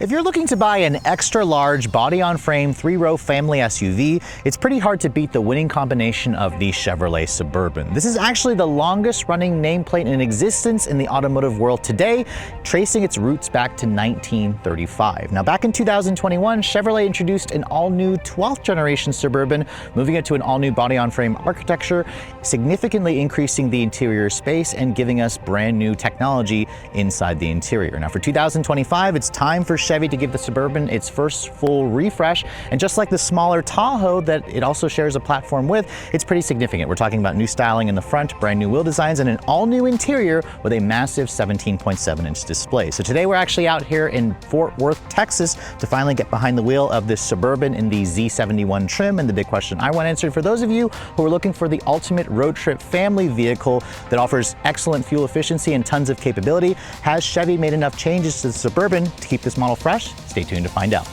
If you're looking to buy an extra large body-on-frame 3-row family SUV, it's pretty hard to beat the winning combination of the Chevrolet Suburban. This is actually the longest running nameplate in existence in the automotive world today, tracing its roots back to 1935. Now, back in 2021, Chevrolet introduced an all-new 12th generation Suburban, moving it to an all-new body-on-frame architecture, significantly increasing the interior space and giving us brand new technology inside the interior. Now, for 2025, it's time for Chevy to give the Suburban its first full refresh, and just like the smaller Tahoe that it also shares a platform with, it's pretty significant. We're talking about new styling in the front, brand new wheel designs, and an all-new interior with a massive 17.7-inch display. So today we're actually out here in Fort Worth, Texas to finally get behind the wheel of this Suburban in the Z71 trim, and the big question I want answered for those of you who are looking for the ultimate road trip family vehicle that offers excellent fuel efficiency and tons of capability, has Chevy made enough changes to the Suburban to keep this model fresh? Stay tuned to find out.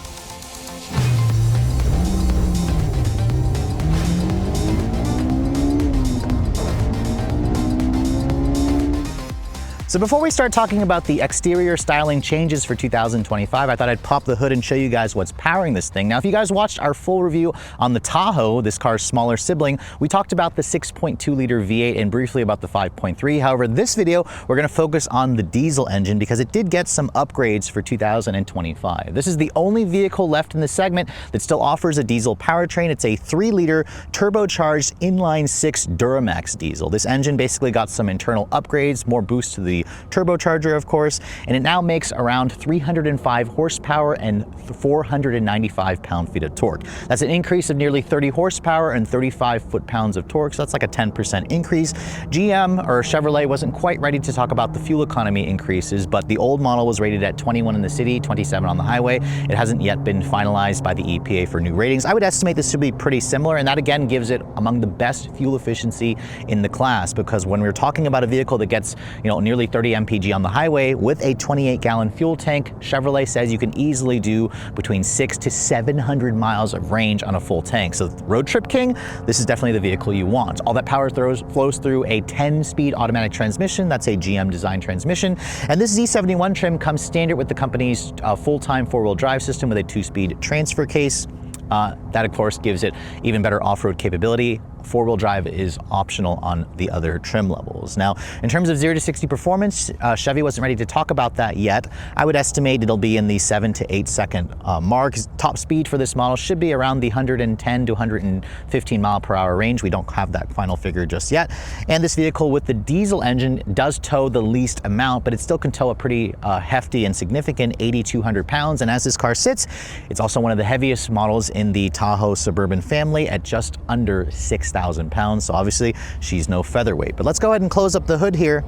So before we start talking about the exterior styling changes for 2025, I thought I'd pop the hood and show you guys what's powering this thing. Now, if you guys watched our full review on the Tahoe, this car's smaller sibling, we talked about the 6.2-liter V8 and briefly about the 5.3. However, this video, we're gonna focus on the diesel engine because it did get some upgrades for 2025. This is the only vehicle left in the segment that still offers a diesel powertrain. It's a 3-liter turbocharged inline-6 Duramax diesel. This engine basically got some internal upgrades, more boost to the turbocharger, of course, and it now makes around 305 horsepower and 495 pound-feet of torque. That's an increase of nearly 30 horsepower and 35 foot-pounds of torque, so that's like a 10% increase. GM, or Chevrolet, wasn't quite ready to talk about the fuel economy increases, but the old model was rated at 21 in the city, 27 on the highway. It hasn't yet been finalized by the EPA for new ratings. I would estimate this to be pretty similar, and that again gives it among the best fuel efficiency in the class, because when we're talking about a vehicle that gets, nearly 30 mpg on the highway with a 28-gallon fuel tank, Chevrolet says you can easily do between 600 to 700 miles of range on a full tank. So road trip king, this is definitely the vehicle you want. All that power flows through a 10-speed automatic transmission. That's a GM design transmission. And this Z71 trim comes standard with the company's full-time 4-wheel drive system with a 2-speed transfer case. That, of course, gives it even better off-road capability. 4-wheel drive is optional on the other trim levels. Now, in terms of 0 to 60 performance, Chevy wasn't ready to talk about that yet. I would estimate it'll be in the 7 to 8 second mark. Top speed for this model should be around the 110 to 115 mile per hour range. We don't have that final figure just yet. And this vehicle with the diesel engine does tow the least amount, but it still can tow a pretty hefty and significant 8,200 pounds. And as this car sits, it's also one of the heaviest models in the Tahoe Suburban family at just under 6,000 pounds. So obviously she's no featherweight. But let's go ahead and close up the hood here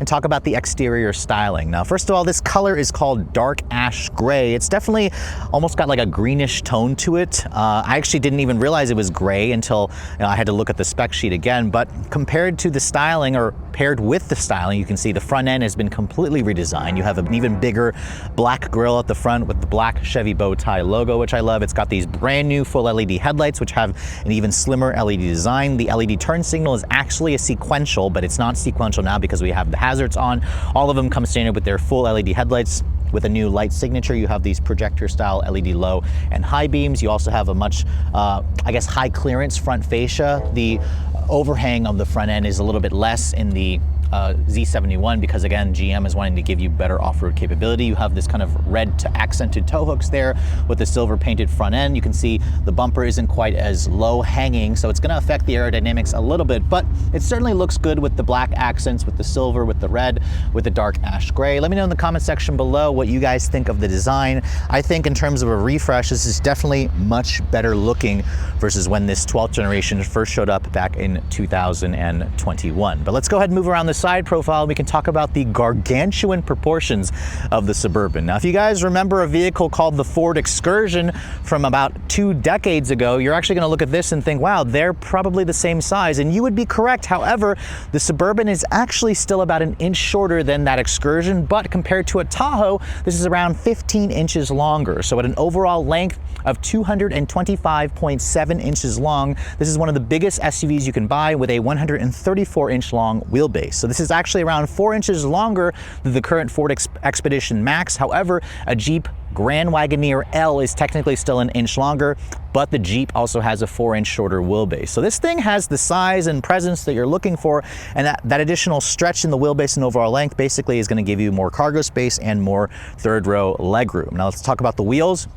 and talk about the exterior styling. Now, first of all, this color is called dark ash gray. It's definitely almost got like a greenish tone to it. I actually didn't even realize it was gray until I had to look at the spec sheet again. But compared to the styling, or paired with the styling, you can see the front end has been completely redesigned. You have an even bigger black grille at the front with the black Chevy bow tie logo, which I love. It's got these brand new full LED headlights, which have an even slimmer LED design. The LED turn signal is actually a sequential, but it's not sequential now because we have the hazards on. All of them come standard with their full LED headlights. With a new light signature, you have these projector style LED low and high beams. You also have a much, high clearance front fascia. The overhang of the front end is a little bit less in the Z71 because, again, GM is wanting to give you better off-road capability. You have this kind of red to accented tow hooks there with the silver painted front end. You can see the bumper isn't quite as low hanging, so it's going to affect the aerodynamics a little bit, but it certainly looks good with the black accents, with the silver, with the red, with the dark ash gray. Let me know in the comment section below what you guys think of the design. I think in terms of a refresh, this is definitely much better looking versus when this 12th generation first showed up back in 2021. But let's go ahead and move around this side profile. We can talk about the gargantuan proportions of the Suburban. Now, if you guys remember a vehicle called the Ford Excursion from about 2 decades ago, you're actually going to look at this and think, wow, they're probably the same size, and you would be correct. However, the Suburban is actually still about an inch shorter than that Excursion, but compared to a Tahoe, this is around 15 inches longer. So at an overall length of 225.7 inches long, this is one of the biggest SUVs you can buy with a 134-inch long wheelbase. So this is actually around 4 inches longer than the current Ford Expedition Max. However, a Jeep Grand Wagoneer L is technically still an inch longer, but the Jeep also has a 4-inch shorter wheelbase. So this thing has the size and presence that you're looking for, and that additional stretch in the wheelbase and overall length basically is going to give you more cargo space and more third row legroom. Now let's talk about the wheels.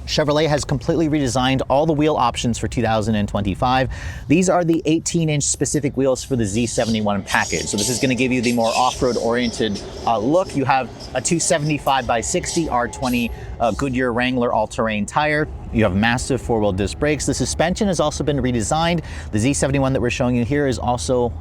Chevrolet has completely redesigned all the wheel options for 2025. These are the 18-inch specific wheels for the Z71 package. So this is going to give you the more off-road oriented look. You have a 275 by 60 R20 Goodyear Wrangler all-terrain tire. You have massive four-wheel disc brakes. The suspension has also been redesigned. The Z71 that we're showing you here is also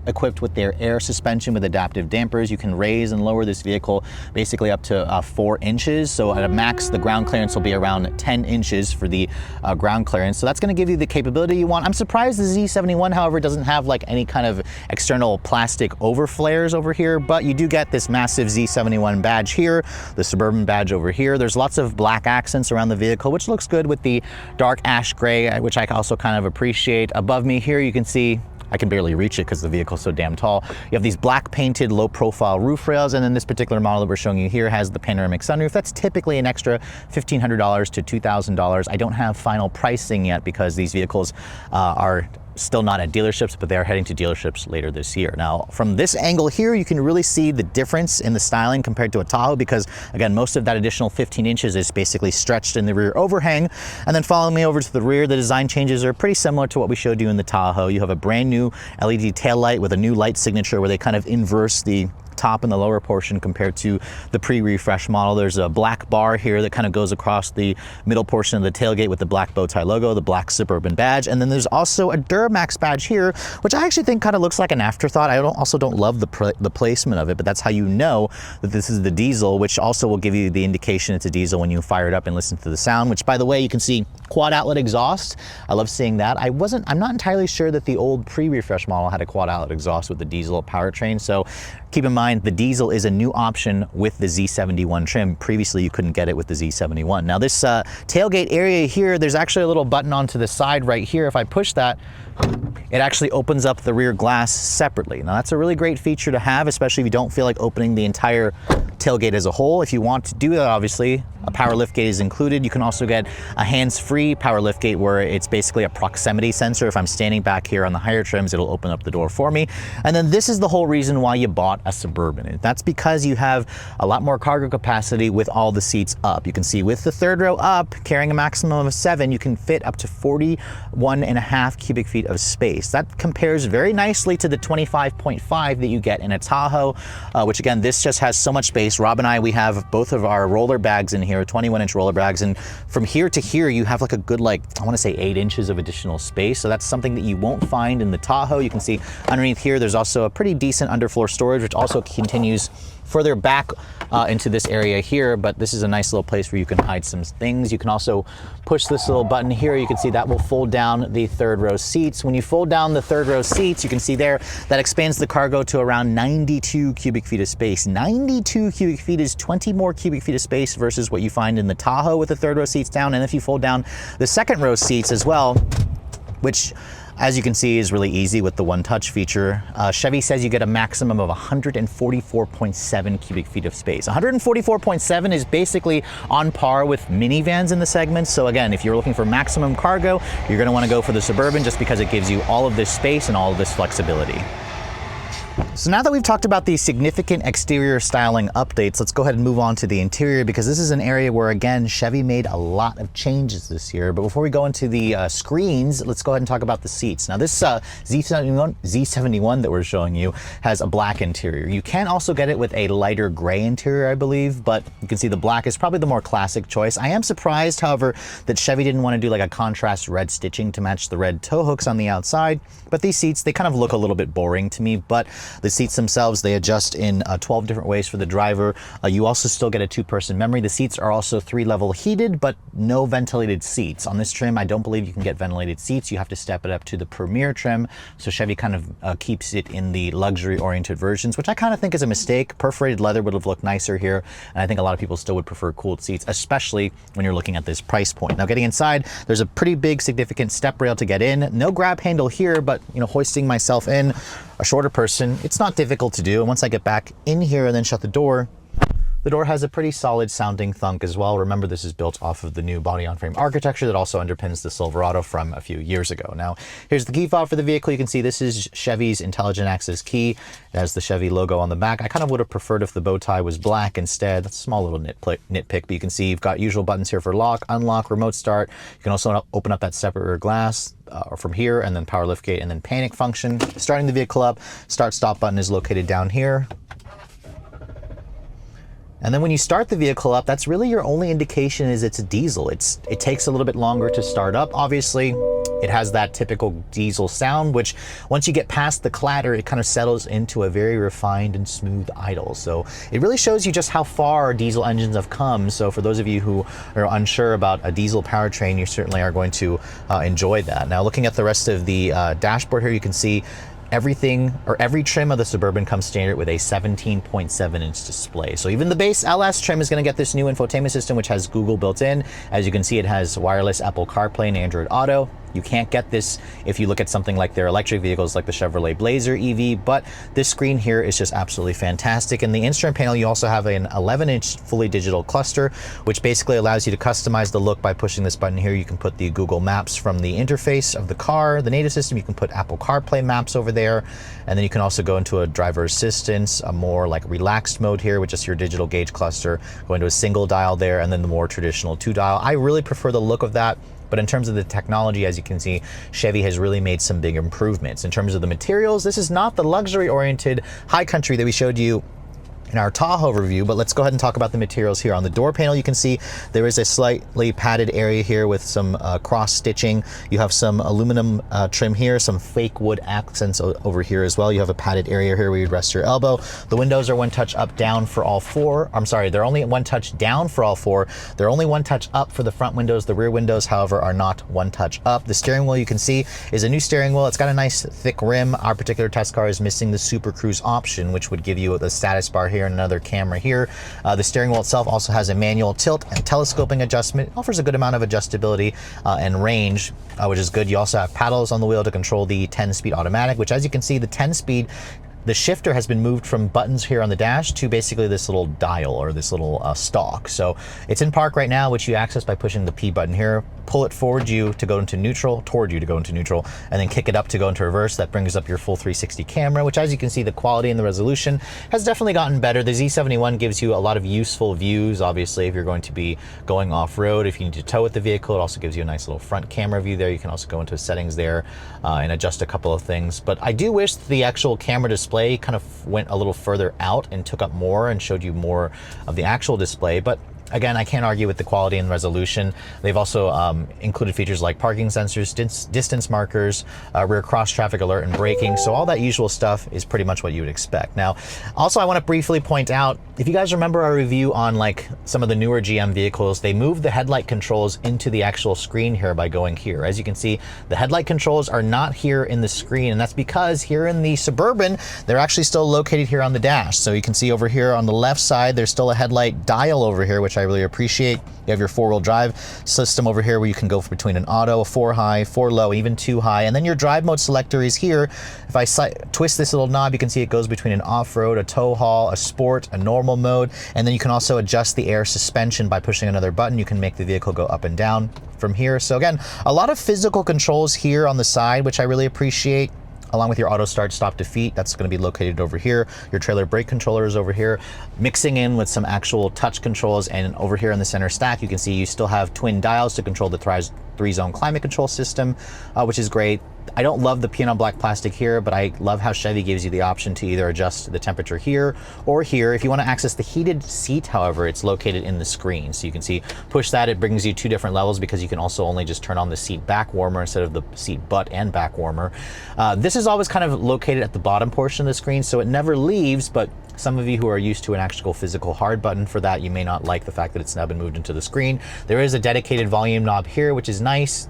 equipped with their air suspension with adaptive dampers. You can raise and lower this vehicle basically up to 4 inches. So at a max, the ground clearance will be around 10 inches for the ground clearance. So that's going to give you the capability you want. I'm surprised the Z71, however, doesn't have like any kind of external plastic overflares over here, but you do get this massive Z71 badge here, the Suburban badge over here. There's lots of black accents around the vehicle, which looks good with the dark ash gray, which I also kind of appreciate. Above me here, you can see I can barely reach it because the vehicle's so damn tall. You have these black painted low profile roof rails, and then this particular model that we're showing you here has the panoramic sunroof. That's typically an extra $1,500 to $2,000. I don't have final pricing yet because these vehicles are still not at dealerships, but they are heading to dealerships later this year. Now, from this angle here, you can really see the difference in the styling compared to a Tahoe because, again, most of that additional 15 inches is basically stretched in the rear overhang. And then following me over to the rear, the design changes are pretty similar to what we showed you in the Tahoe. You have a brand new LED taillight with a new light signature where they kind of inverse the top and the lower portion compared to the pre-refresh model. There's a black bar here that kind of goes across the middle portion of the tailgate with the black bow tie logo, the black Suburban badge, and then there's also a Duramax badge here, which I actually think kind of looks like an afterthought. I also don't love the placement of it, but that's how you know that this is the diesel, which also will give you the indication it's a diesel when you fire it up and listen to the sound, which, by the way, you can see quad outlet exhaust. I love seeing that. I'm not entirely sure that the old pre-refresh model had a quad outlet exhaust with the diesel powertrain, so keep in mind the diesel is a new option with the Z71 trim. Previously, you couldn't get it with the Z71. Now this tailgate area here, there's actually a little button onto the side right here. If I push that, it actually opens up the rear glass separately. Now that's a really great feature to have, especially if you don't feel like opening the entire tailgate as a whole. If you want to do that, obviously, a power liftgate is included. You can also get a hands-free power liftgate where it's basically a proximity sensor. If I'm standing back here on the higher trims, it'll open up the door for me. And then this is the whole reason why you bought a Suburban. That's because you have a lot more cargo capacity with all the seats up. You can see with the third row up, carrying a maximum of 7, you can fit up to 41.5 cubic feet of space. That compares very nicely to the 25.5 that you get in a Tahoe, which again, this just has so much space. Rob and I, we have both of our roller bags in here, 21-inch roller bags, and from here to here, you have like a good, I want to say 8 inches of additional space. So that's something that you won't find in the Tahoe. You can see underneath here, there's also a pretty decent underfloor storage, which also continues further back into this area here, but this is a nice little place where you can hide some things. You can also push this little button here. You can see that will fold down the third row seats. When you fold down the third row seats, you can see there that expands the cargo to around 92 cubic feet of space. 92 cubic feet is 20 more cubic feet of space versus what you find in the Tahoe with the third row seats down. And if you fold down the second row seats as well, which, as you can see, is really easy with the one-touch feature. Chevy says you get a maximum of 144.7 cubic feet of space. 144.7 is basically on par with minivans in the segment. So again, if you're looking for maximum cargo, you're gonna wanna go for the Suburban just because it gives you all of this space and all of this flexibility. So now that we've talked about the significant exterior styling updates, let's go ahead and move on to the interior, because this is an area where, again, Chevy made a lot of changes this year. But before we go into the screens, let's go ahead and talk about the seats. Now this Z71 that we're showing you has a black interior. You can also get it with a lighter gray interior, I believe, but you can see the black is probably the more classic choice. I am surprised, however, that Chevy didn't want to do like a contrast red stitching to match the red tow hooks on the outside. But these seats, they kind of look a little bit boring to me, but the seats themselves, they adjust in 12 different ways for the driver. You also still get a 2-person memory. The seats are also 3-level heated, but no ventilated seats. On this trim, I don't believe you can get ventilated seats. You have to step it up to the Premier trim. So Chevy kind of keeps it in the luxury-oriented versions, which I kind of think is a mistake. Perforated leather would have looked nicer here, and I think a lot of people still would prefer cooled seats, especially when you're looking at this price point. Now, getting inside, there's a pretty big, significant step rail to get in. No grab handle here, but hoisting myself in, a shorter person, it's not difficult to do. And once I get back in here and then shut the door has a pretty solid sounding thunk as well. Remember, this is built off of the new body-on-frame architecture that also underpins the Silverado from a few years ago. Now, here's the key fob for the vehicle. You can see this is Chevy's Intelligent Access key. It has the Chevy logo on the back. I kind of would have preferred if the bow tie was black instead. That's a small little nitpick, but you can see you've got usual buttons here for lock, unlock, remote start. You can also open up that separate rear glass from here, and then power liftgate, and then panic function. Starting the vehicle up, start-stop button is located down here. And then when you start the vehicle up, that's really your only indication is it's a diesel. It takes a little bit longer to start up. Obviously, it has that typical diesel sound, which once you get past the clatter, it kind of settles into a very refined and smooth idle. So it really shows you just how far diesel engines have come. So for those of you who are unsure about a diesel powertrain, you certainly are going to enjoy that. Now, looking at the rest of the dashboard here, you can see everything, or every trim of the Suburban comes standard with a 17.7-inch display. So even the base LS trim is going to get this new infotainment system, which has Google built in. As you can see, it has wireless Apple CarPlay and Android Auto. You can't get this if you look at something like their electric vehicles like the Chevrolet Blazer EV, but this screen here is just absolutely fantastic. In the instrument panel, you also have an 11-inch fully digital cluster, which basically allows you to customize the look by pushing this button here. You can put the Google Maps from the interface of the car, the native system. You can put Apple CarPlay maps over there, and then you can also go into a driver assistance, a more like relaxed mode here, which is your digital gauge cluster, go into a single dial there, and then the more traditional 2-dial. I really prefer the look of that. But in terms of the technology, as you can see, Chevy has really made some big improvements. In terms of the materials, this is not the luxury-oriented high country that we showed you in our Tahoe review, but let's go ahead and talk about the materials here. On the door panel, you can see there is a slightly padded area here with some cross stitching. You have some aluminum trim here, some fake wood accents over here as well. You have a padded area here where you rest your elbow. The windows are one touch up, down for all four. I'm sorry, they're only one touch down for all four. They're only one touch up for the front windows. The rear windows, however, are not one touch up. The steering wheel, you can see, is a new steering wheel. It's got a nice thick rim. Our particular test car is missing the Super Cruise option, which would give you the status bar here and another camera here. The steering wheel itself also has a manual tilt and telescoping adjustment. It offers a good amount of adjustability and range, which is good. You also have paddles on the wheel to control the 10-speed automatic, which, as you can see, the 10-speed, the shifter has been moved from buttons here on the dash to basically this little dial, or this little stalk. So it's in park right now, which you access by pushing the P button here. Pull it forward you to go into neutral, toward you to go into neutral, and then kick it up to go into reverse. That brings up your full 360 camera, which, as you can see, the quality and the resolution has definitely gotten better. The Z71 gives you a lot of useful views, obviously, if you're going to be going off-road. If you need to tow with the vehicle, it also gives you a nice little front camera view there. You can also go into settings there and adjust a couple of things. But I do wish the actual camera display kind of went a little further out and took up more and showed you more of the actual display. But again, I can't argue with the quality and resolution. They've also included features like parking sensors, distance markers, rear cross traffic alert, and braking. So all that usual stuff is pretty much what you would expect. Now, also I want to briefly point out, if you guys remember our review on like some of the newer GM vehicles, they moved the headlight controls into the actual screen here by going here. As you can see, the headlight controls are not here in the screen, and that's because here in the Suburban, they're actually still located here on the dash. So you can see over here on the left side, there's still a headlight dial over here, which I really appreciate. You have your 4-wheel drive system over here where you can go between an auto, a 4 high, 4 low, even 2 high. And then your drive mode selector is here. If I twist this little knob, you can see it goes between an off-road, a tow haul, a sport, a normal mode. And then you can also adjust the air suspension by pushing another button. You can make the vehicle go up and down from here. So again, a lot of physical controls here on the side, which I really appreciate, along with your auto start, stop, defeat. That's going to be located over here. Your trailer brake controller is over here, mixing in with some actual touch controls. And over here in the center stack, you can see you still have twin dials to control the 3-zone climate control system, which is great. I don't love the piano black plastic here, but I love how Chevy gives you the option to either adjust the temperature here or here. If you want to access the heated seat, however, it's located in the screen. So you can see, push that, it brings you 2 different levels, because you can also only just turn on the seat back warmer instead of the seat butt and back warmer. This is always kind of located at the bottom portion of the screen, so it never leaves, but some of you who are used to an actual physical hard button for that, you may not like the fact that it's now been moved into the screen. There is a dedicated volume knob here, which is nice.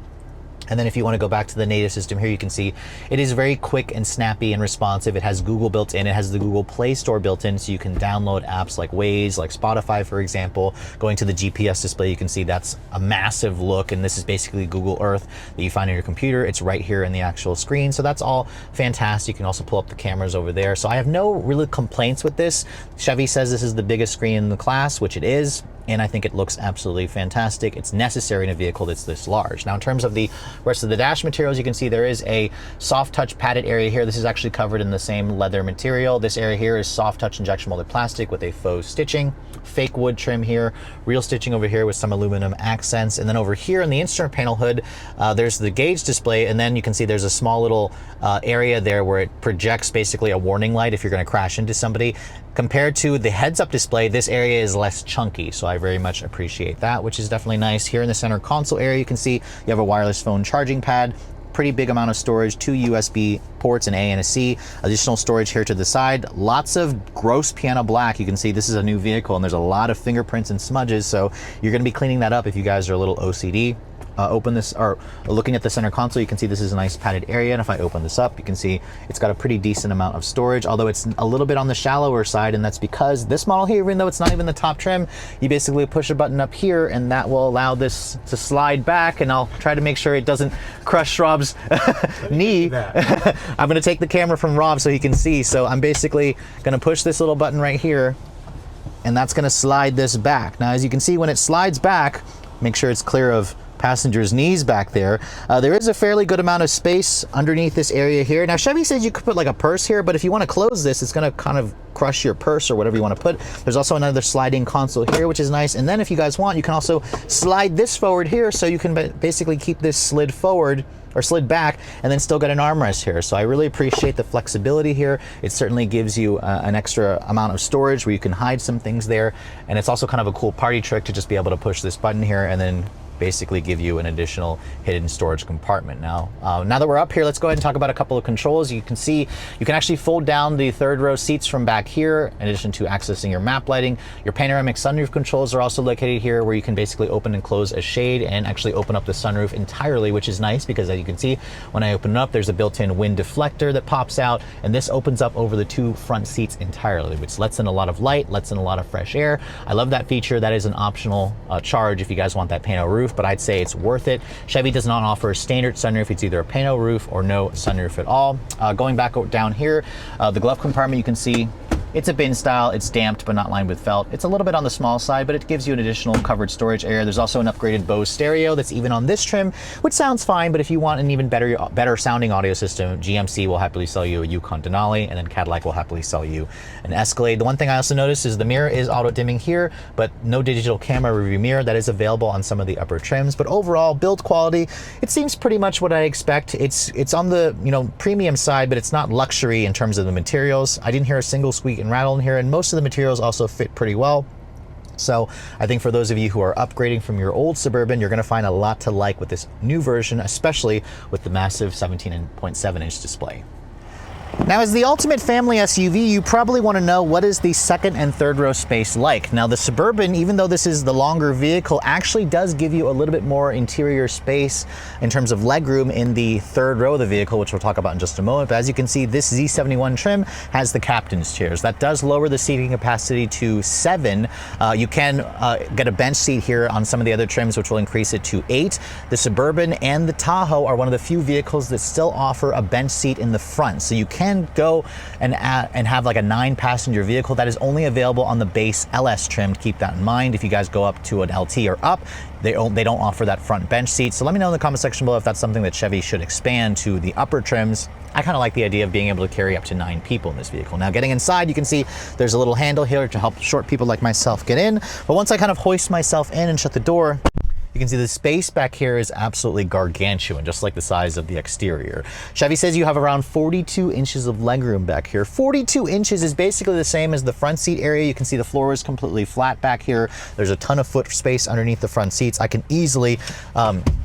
And then if you want to go back to the native system here, you can see it is very quick and snappy and responsive. It has Google built in. It has the Google Play Store built in, so you can download apps like Waze, like Spotify, for example. Going to the GPS display, you can see that's a massive look, and this is basically Google Earth that you find on your computer. It's right here in the actual screen, so that's all fantastic. You can also pull up the cameras over there. So I have no really complaints with this. Chevy says this is the biggest screen in the class, which it is. And I think it looks absolutely fantastic. It's necessary in a vehicle that's this large. Now, in terms of the rest of the dash materials, you can see there is a soft touch padded area here. This is actually covered in the same leather material. This area here is soft touch injection molded plastic with a faux stitching, fake wood trim here, real stitching over here with some aluminum accents. And then over here in the instrument panel hood, there's the gauge display. And then you can see there's a small little area there where it projects basically a warning light if you're gonna crash into somebody. Compared to the heads-up display, this area is less chunky, so I very much appreciate that, which is definitely nice. Here in the center console area, you can see you have a wireless phone charging pad, pretty big amount of storage, 2 USB ports, an A and a C, additional storage here to the side, lots of gross piano black. You can see this is a new vehicle and there's a lot of fingerprints and smudges, so you're gonna be cleaning that up if you guys are a little OCD. Open this, or looking at the center console, you can see this is a nice padded area, and if I open this up, you can see it's got a pretty decent amount of storage, although it's a little bit on the shallower side, and that's because this model here, even though it's not even the top trim, you basically push a button up here, and that will allow this to slide back, and I'll try to make sure it doesn't crush Rob's knee. I'm gonna take the camera from Rob so he can see, so I'm basically gonna push this little button right here, and that's gonna slide this back. Now, as you can see, when it slides back, make sure it's clear of passengers' knees back there. There is a fairly good amount of space underneath this area here. Now, Chevy says you could put like a purse here, but if you want to close this, it's going to kind of crush your purse or whatever you want to put. There's also another sliding console here, which is nice. And then if you guys want, you can also slide this forward here, so you can basically keep this slid forward or slid back and then still get an armrest here. So I really appreciate the flexibility here. It certainly gives you an extra amount of storage where you can hide some things there. And it's also kind of a cool party trick to just be able to push this button here and then basically give you an additional hidden storage compartment. Now that we're up here, let's go ahead and talk about a couple of controls. You can see you can actually fold down the third row seats from back here, in addition to accessing your map lighting. Your panoramic sunroof controls are also located here, where you can basically open and close a shade and actually open up the sunroof entirely, which is nice because, as you can see, when I open it up, there's a built-in wind deflector that pops out, and this opens up over the 2 front seats entirely, which lets in a lot of light, lets in a lot of fresh air. I love that feature. That is an optional charge if you guys want that pano roof, but I'd say it's worth it. Chevy does not offer a standard sunroof. It's either a pano roof or no sunroof at all. Going back down here, the glove compartment, you can see it's a bin style. It's damped but not lined with felt. It's a little bit on the small side, but it gives you an additional covered storage area. There's also an upgraded Bose stereo that's even on this trim, which sounds fine, but if you want an even better sounding audio system, GMC will happily sell you a Yukon Denali, and then Cadillac will happily sell you an Escalade. The one thing I also noticed is the mirror is auto dimming here, but no digital camera review mirror. That is available on some of the upper trims, but overall build quality, it seems pretty much what I expect. It's on the premium side, but it's not luxury in terms of the materials. I didn't hear a single squeak and rattle in here, and most of the materials also fit pretty well. So I think for those of you who are upgrading from your old Suburban, you're going to find a lot to like with this new version, especially with the massive 17.7-inch display. Now, as the ultimate family SUV, you probably want to know, what is the second and third row space like? Now, the Suburban, even though this is the longer vehicle, actually does give you a little bit more interior space in terms of legroom in the third row of the vehicle, which we'll talk about in just a moment. But as you can see, this Z71 trim has the captain's chairs. That does lower the seating capacity to 7. You can get a bench seat here on some of the other trims, which will increase it to 8. The Suburban and the Tahoe are one of the few vehicles that still offer a bench seat in the front. So you can go and have like a 9-passenger vehicle. That is only available on the base LS trim. Keep that in mind. If you guys go up to an LT or up, they don't offer that front bench seat. So let me know in the comment section below if that's something that Chevy should expand to the upper trims. I kind of like the idea of being able to carry up to 9 people in this vehicle. Now, getting inside, you can see there's a little handle here to help short people like myself get in. But once I kind of hoist myself in and shut the door, you can see the space back here is absolutely gargantuan, just like the size of the exterior. Chevy says you have around 42 inches of legroom back here. 42 inches is basically the same as the front seat area. You can see the floor is completely flat back here. There's a ton of foot space underneath the front seats. I can easily,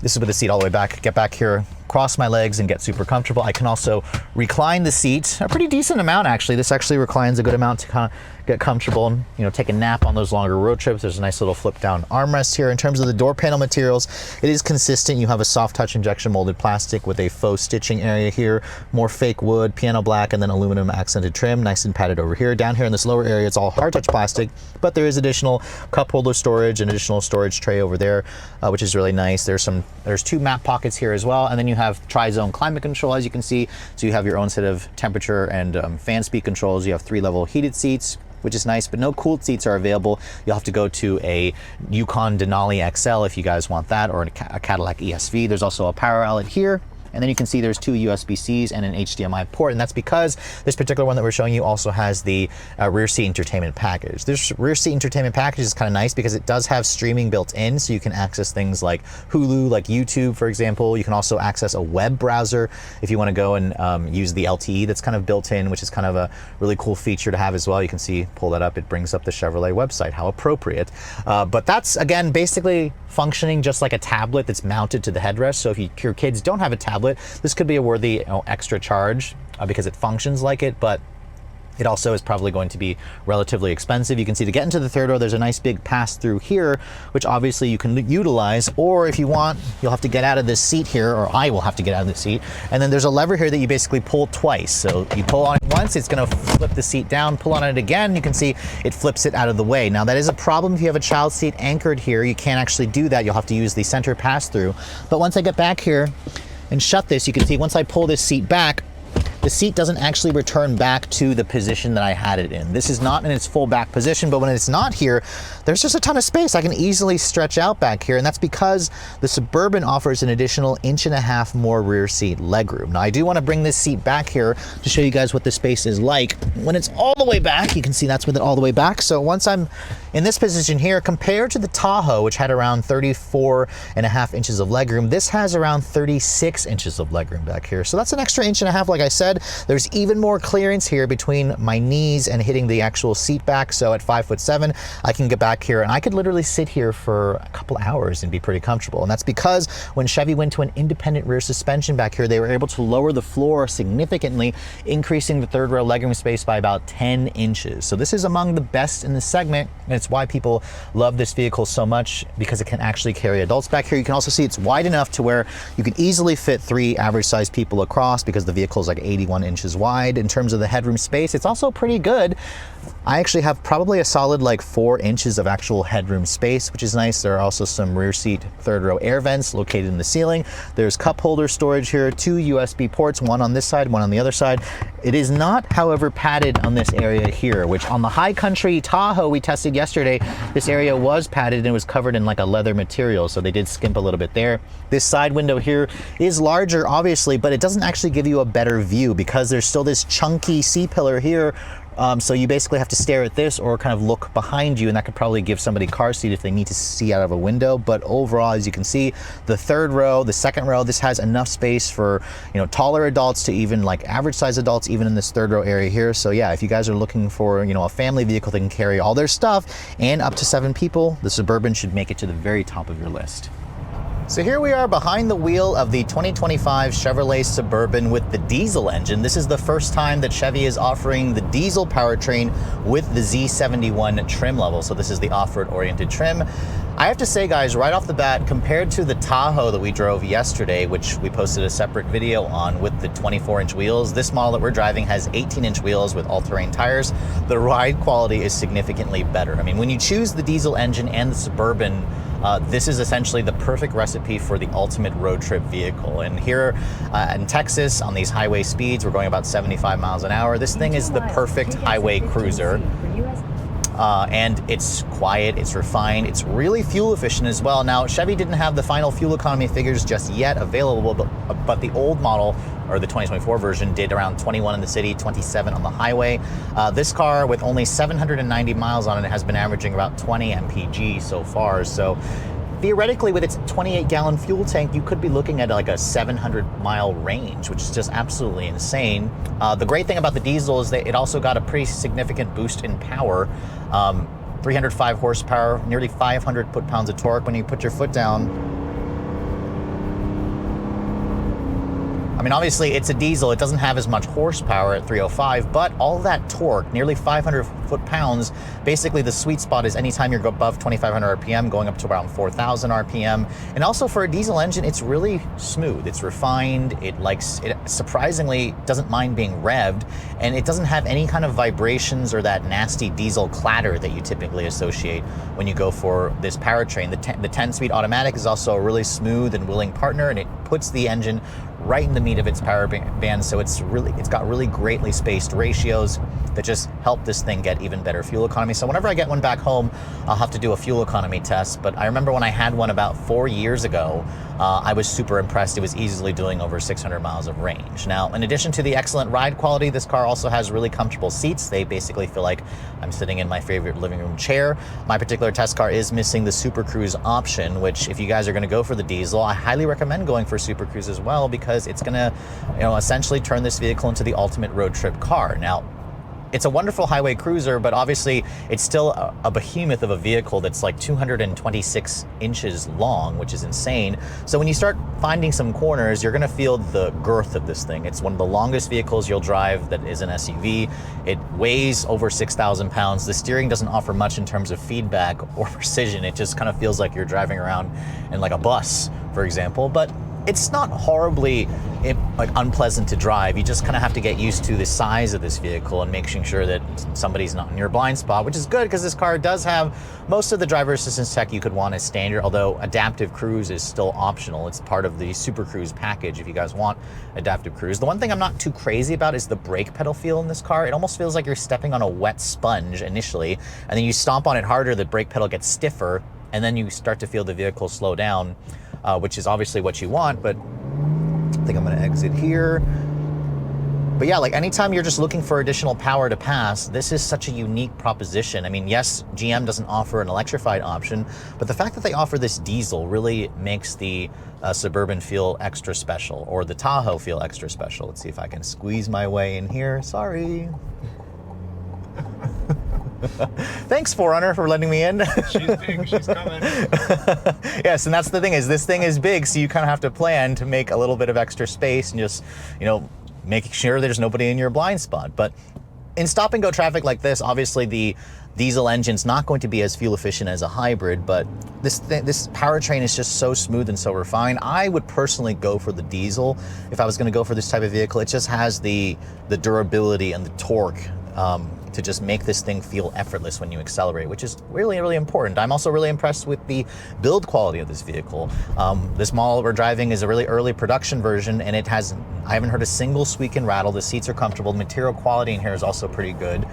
this is with the seat all the way back, get back here, cross my legs and get super comfortable. I can also recline the seat a pretty decent amount, actually. This actually reclines a good amount to kind of get comfortable and, you know, take a nap on those longer road trips. There's a nice little flip down armrest here. In terms of the door panel materials, it is consistent. You have a soft touch injection molded plastic with a faux stitching area here, more fake wood, piano black, and then aluminum accented trim, nice and padded over here. Down here in this lower area, it's all hard touch plastic, but there is additional cup holder storage and additional storage tray over there, which is really nice. There's two map pockets here as well, and then you have tri-zone climate control, as you can see. So you have your own set of temperature and fan speed controls. You have 3-level heated seats, which is nice, but no cooled seats are available. You'll have to go to a Yukon Denali XL if you guys want that, or a Cadillac ESV. There's also a power outlet here. And then you can see there's 2 USB-Cs and an HDMI port, and that's because this particular one that we're showing you also has the rear seat entertainment package. This rear seat entertainment package is kind of nice because it does have streaming built in, so you can access things like Hulu, like YouTube, for example. You can also access a web browser if you want to go and use the LTE that's kind of built in, which is kind of a really cool feature to have as well. You can see, pull that up, it brings up the Chevrolet website. How appropriate. But that's, again, basically functioning just like a tablet that's mounted to the headrest. So if your kids don't have a tablet, this could be a worthy extra charge because it functions like it, but it also is probably going to be relatively expensive. You can see to get into the third row, there's a nice big pass through here, which obviously you can utilize, or if you want, you'll have to get out of this seat here, or I will have to get out of the seat. And then there's a lever here that you basically pull twice. So you pull on it once, it's gonna flip the seat down, pull on it again, you can see it flips it out of the way. Now that is a problem if you have a child seat anchored here. You can't actually do that. You'll have to use the center pass through. But once I get back here and shut this, you can see once I pull this seat back, the seat doesn't actually return back to the position that I had it in. This is not in its full back position, but when it's not here, there's just a ton of space. I can easily stretch out back here, and that's because the Suburban offers an additional 1.5 inches more rear seat legroom. Now, I do want to bring this seat back here to show you guys what the space is like. When it's all the way back, you can see that's with it all the way back. So once I'm in this position here, compared to the Tahoe, which had around 34.5 inches of legroom, this has around 36 inches of legroom back here. So that's an extra 1.5 inches, like I said. There's even more clearance here between my knees and hitting the actual seat back. So at 5'7", I can get back here and I could literally sit here for a couple hours and be pretty comfortable. And that's because when Chevy went to an independent rear suspension back here, they were able to lower the floor significantly, increasing the third row legroom space by about 10 inches. So this is among the best in the segment, and it's why people love this vehicle so much, because it can actually carry adults back here. You can also see it's wide enough to where you can easily fit 3 average sized people across, because the vehicle is like 81 inches wide. In terms of the headroom space, it's also pretty good. I actually have probably a solid like 4 inches of actual headroom space, which is nice. There are also some rear seat third row air vents located in the ceiling. There's cup holder storage here, 2 USB ports, one on this side, one on the other side. It is not, however, padded on this area here, which on the high country Tahoe we tested yesterday, this area was padded and it was covered in like a leather material, so they did skimp a little bit there. This side window here is larger, obviously, but it doesn't actually give you a better view because there's still this chunky C-pillar here. So you basically have to stare at this or kind of look behind you, and that could probably give somebody car seat if they need to see out of a window. But overall, as you can see, the third row, the second row, this has enough space for, you know, taller adults to even like average size adults, even in this third row area here. So yeah, if you guys are looking for, you know, a family vehicle that can carry all their stuff and up to 7 people, the Suburban should make it to the very top of your list. So here we are behind the wheel of the 2025 Chevrolet Suburban with the diesel engine. This is the first time that Chevy is offering the diesel powertrain with the Z71 trim level. So this is the off-road oriented trim. I have to say, guys, right off the bat, compared to the Tahoe that we drove yesterday, which we posted a separate video on with the 24-inch wheels, this model that we're driving has 18-inch wheels with all-terrain tires. The ride quality is significantly better. I mean, when you choose the diesel engine and the Suburban, this is essentially the perfect recipe for the ultimate road trip vehicle. And here in Texas, on these highway speeds, we're going about 75 miles an hour. This thing is the perfect highway cruiser. And it's quiet, it's refined, it's really fuel efficient as well. Now, Chevy didn't have the final fuel economy figures just yet available, but the old model, or the 2024 version, did around 21 in the city, 27 on the highway. This car, with only 790 miles on it, has been averaging about 20 mpg so far. So theoretically, with its 28-gallon fuel tank, you could be looking at like a 700-mile range, which is just absolutely insane. The great thing about the diesel is that it also got a pretty significant boost in power. 305 horsepower, nearly 500 foot-pounds of torque. When you put your foot down, I mean, obviously it's a diesel, it doesn't have as much horsepower at 305, but all that torque, nearly 500 foot-pounds, basically the sweet spot is anytime you're above 2,500 RPM, going up to around 4,000 RPM. And also for a diesel engine, it's really smooth, it's refined, it surprisingly doesn't mind being revved, and it doesn't have any kind of vibrations or that nasty diesel clatter that you typically associate when you go for this powertrain. The 10-speed automatic is also a really smooth and willing partner, and it puts the engine right in the meat of its power band, so it's got really greatly spaced ratios that just help this thing get even better fuel economy. So whenever I get one back home, I'll have to do a fuel economy test, but I remember when I had one about 4 years ago, I was super impressed. It was easily doing over 600 miles of range. Now, in addition to the excellent ride quality, this car also has really comfortable seats. They basically feel like I'm sitting in my favorite living room chair. My particular test car is missing the Super Cruise option, which if you guys are gonna go for the diesel, I highly recommend going for Super Cruise as well, because it's gonna, essentially turn this vehicle into the ultimate road trip car. Now, it's a wonderful highway cruiser, but obviously it's still a behemoth of a vehicle that's like 226 inches long, which is insane. So when you start finding some corners, you're gonna feel the girth of this thing. It's one of the longest vehicles you'll drive that is an SUV. It weighs over 6,000 pounds. The steering doesn't offer much in terms of feedback or precision. It just kind of feels like you're driving around in like a bus, for example, but it's not horribly unpleasant to drive. You just kind of have to get used to the size of this vehicle and making sure that somebody's not in your blind spot, which is good because this car does have most of the driver assistance tech you could want as standard, although adaptive cruise is still optional. It's part of the Super Cruise package if you guys want adaptive cruise. The one thing I'm not too crazy about is the brake pedal feel in this car. It almost feels like you're stepping on a wet sponge initially, and then you stomp on it harder, the brake pedal gets stiffer, and then you start to feel the vehicle slow down. Which is obviously what you want, but I think I'm gonna exit here. But yeah, like anytime you're just looking for additional power to pass, this is such a unique proposition. I mean, yes, GM doesn't offer an electrified option, but the fact that they offer this diesel really makes the Suburban feel extra special, or the Tahoe feel extra special. Let's see if I can squeeze my way in here, sorry. Thanks, Forerunner, for letting me in. She's big, she's coming. Yes, and that's the thing, is this thing is big, so you kind of have to plan to make a little bit of extra space and just, making sure there's nobody in your blind spot. But in stop and go traffic like this, obviously the diesel engine's not going to be as fuel efficient as a hybrid, but this powertrain is just so smooth and so refined. I would personally go for the diesel if I was going to go for this type of vehicle. It just has the durability and the torque to just make this thing feel effortless when you accelerate, which is really, really important. I'm also really impressed with the build quality of this vehicle. This model we're driving is a really early production version, and I haven't heard a single squeak and rattle. The seats are comfortable. The material quality in here is also pretty good.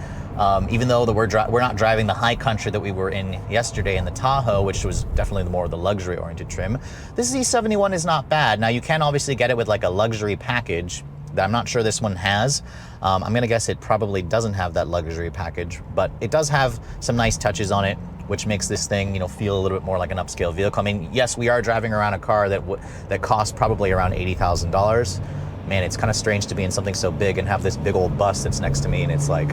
Even though we're not driving the high country that we were in yesterday in the Tahoe, which was definitely more of the luxury-oriented trim, this Z71 is not bad. Now, you can obviously get it with like a luxury package that I'm not sure this one has. I'm gonna guess it probably doesn't have that luxury package, but it does have some nice touches on it, which makes this thing, feel a little bit more like an upscale vehicle. I mean, yes, we are driving around a car that costs probably around $80,000. Man, it's kind of strange to be in something so big and have this big old bus that's next to me, and it's like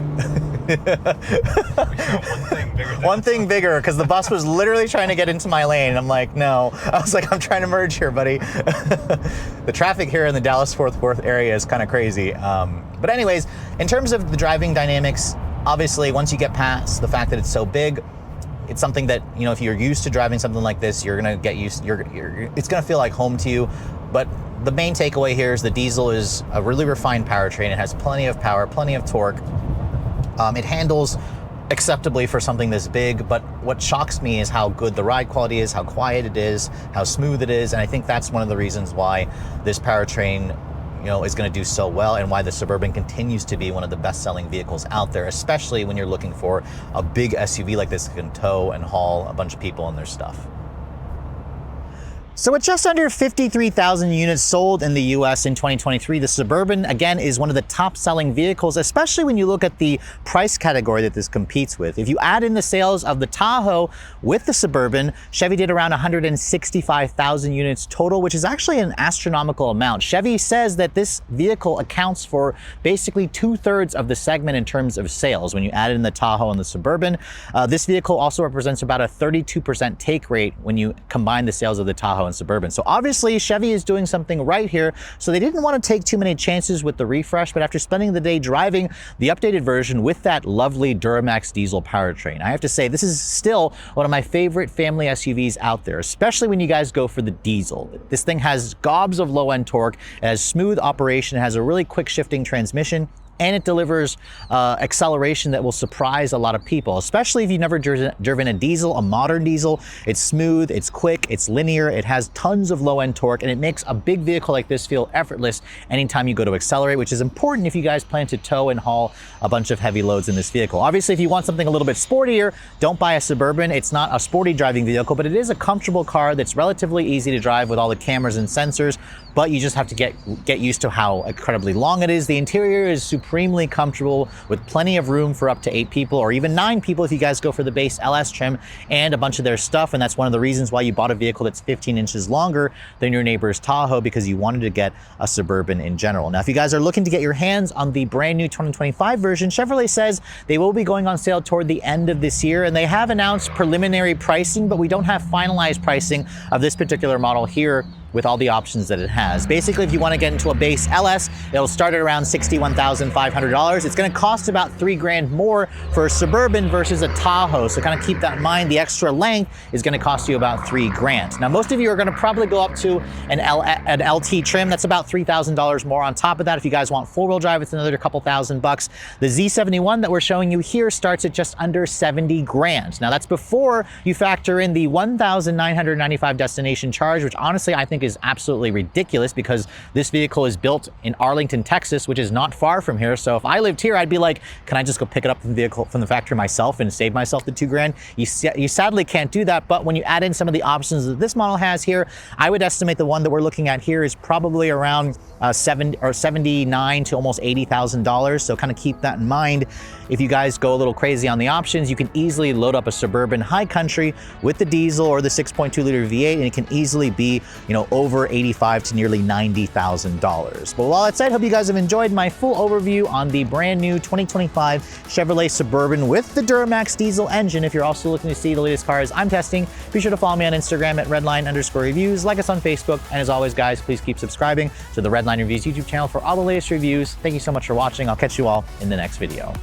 one thing bigger, because the bus was literally trying to get into my lane, and I'm like, no. I was like, I'm trying to merge here, buddy. The traffic here in the Dallas-Fort Worth area is kind of crazy. But anyways, in terms of the driving dynamics, obviously, once you get past the fact that it's so big, it's something that, if you're used to driving something like this, you're gonna get used, it's gonna feel like home to you. But the main takeaway here is the diesel is a really refined powertrain. It has plenty of power, plenty of torque. It handles acceptably for something this big, but what shocks me is how good the ride quality is, how quiet it is, how smooth it is, and I think that's one of the reasons why this powertrain is going to do so well, and why the Suburban continues to be one of the best-selling vehicles out there, especially when you're looking for a big SUV like this that can tow and haul a bunch of people and their stuff. So with just under 53,000 units sold in the US in 2023, the Suburban, again, is one of the top-selling vehicles, especially when you look at the price category that this competes with. If you add in the sales of the Tahoe with the Suburban, Chevy did around 165,000 units total, which is actually an astronomical amount. Chevy says that this vehicle accounts for basically 2/3 of the segment in terms of sales. When you add in the Tahoe and the Suburban, this vehicle also represents about a 32% take rate when you combine the sales of the Tahoe Tahoe and Suburban. So obviously Chevy is doing something right here. So they didn't want to take too many chances with the refresh, but after spending the day driving the updated version with that lovely Duramax diesel powertrain, I have to say this is still one of my favorite family SUVs out there, especially when you guys go for the diesel. This thing has gobs of low-end torque, it has smooth operation, it has a really quick shifting transmission, and it delivers acceleration that will surprise a lot of people, especially if you've never driven a diesel, a modern diesel. It's smooth, it's quick, it's linear, it has tons of low-end torque, and it makes a big vehicle like this feel effortless anytime you go to accelerate, which is important if you guys plan to tow and haul a bunch of heavy loads in this vehicle. Obviously, if you want something a little bit sportier, don't buy a Suburban. It's not a sporty driving vehicle, but it is a comfortable car that's relatively easy to drive with all the cameras and sensors, but you just have to get used to how incredibly long it is. The interior is supremely comfortable with plenty of room for up to 8 people or even 9 people if you guys go for the base LS trim and a bunch of their stuff. And that's one of the reasons why you bought a vehicle that's 15 inches longer than your neighbor's Tahoe, because you wanted to get a Suburban in general. Now, if you guys are looking to get your hands on the brand new 2025 version, Chevrolet says they will be going on sale toward the end of this year, and they have announced preliminary pricing, but we don't have finalized pricing of this particular model here with all the options that it has. Basically, if you want to get into a base LS, it'll start at around $61,500. It's going to cost about $3 grand more for a Suburban versus a Tahoe. So kind of keep that in mind. The extra length is going to cost you about $3 grand. Now, most of you are going to probably go up to an LT trim. That's about $3,000 more on top of that. If you guys want four-wheel drive, it's another couple $1,000. The Z71 that we're showing you here starts at just under 70 grand. Now, that's before you factor in the $1,995 destination charge, which honestly I think is absolutely ridiculous because this vehicle is built in Arlington, Texas, which is not far from here. So if I lived here, I'd be like, can I just go pick it up from the vehicle from the factory myself and save myself the $2 grand? You sadly can't do that. But when you add in some of the options that this model has here, I would estimate the one that we're looking at here is probably around $79,000 to almost $80,000. So kind of keep that in mind. If you guys go a little crazy on the options, you can easily load up a Suburban High Country with the diesel or the 6.2 liter V8, and it can easily be, over $85,000 to nearly $90,000. But with all that said, hope you guys have enjoyed my full overview on the brand new 2025 Chevrolet Suburban with the Duramax diesel engine. If you're also looking to see the latest cars I'm testing, be sure to follow me on Instagram at redline_reviews, like us on Facebook, and as always, guys, please keep subscribing to the Redline Reviews YouTube channel for all the latest reviews. Thank you so much for watching. I'll catch you all in the next video.